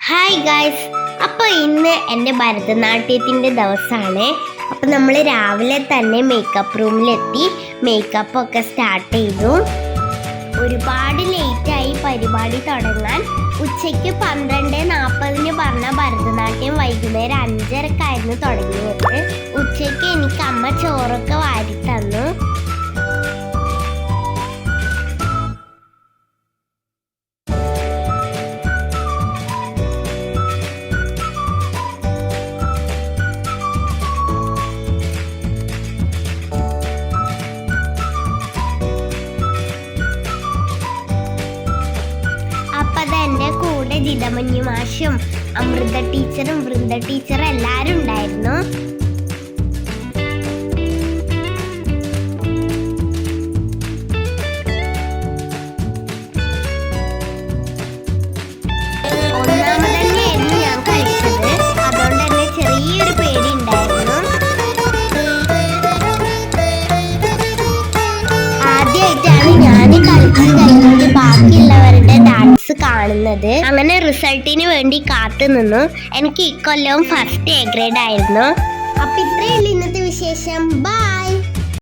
Hi guys, അപ്പോൾ ഇന്ന് എൻ്റെ ഭരതനാട്യത്തിൻ്റെ ദിവസമാണ്. അപ്പോൾ നമ്മൾ രാവിലെ തന്നെ മേക്കപ്പ് റൂമിലെത്തി മേക്കപ്പൊക്കെ സ്റ്റാർട്ട് ചെയ്തു. ഒരുപാട് ലേറ്റായി പരിപാടി തുടങ്ങാൻ. ഉച്ചയ്ക്ക് 12:40 പറഞ്ഞ ഭരതനാട്യം വൈകുന്നേരം 5:30 തുടങ്ങിയത്. ഉച്ചയ്ക്ക് എനിക്ക് അമ്മ ചോറൊക്കെ വാരി തന്നു. എൻ്റെ കൂടെ ജിതമഞ്ഞു മാഷും അമൃത ടീച്ചറും വൃന്ദ ടീച്ചറും എല്ലാവരും ഉണ്ടായിരുന്നു. ഒന്നാമത് തന്നെയായിരുന്നു ഞാൻ കളിച്ചത്, അതുകൊണ്ട് തന്നെ ചെറിയൊരു പേടി ഉണ്ടായിരുന്നു. ആദ്യമായിട്ടാണ് ഞാൻ കളിച്ച് കഴിഞ്ഞിട്ട് ബാക്കിയുള്ളവരുടെ ഡാൻസ് കാണുന്നത്. അങ്ങനെ റിസൾട്ടിന് വേണ്ടി കാത്തു നിന്നു. എനിക്ക് ഇക്കൊല്ലവും ഫസ്റ്റ് എ ഗ്രേഡ് ആയിരുന്നു. അപ്പൊ ഇത്രയേ ഉള്ളൂ ഇന്നത്തെ വിശേഷം. ബൈ.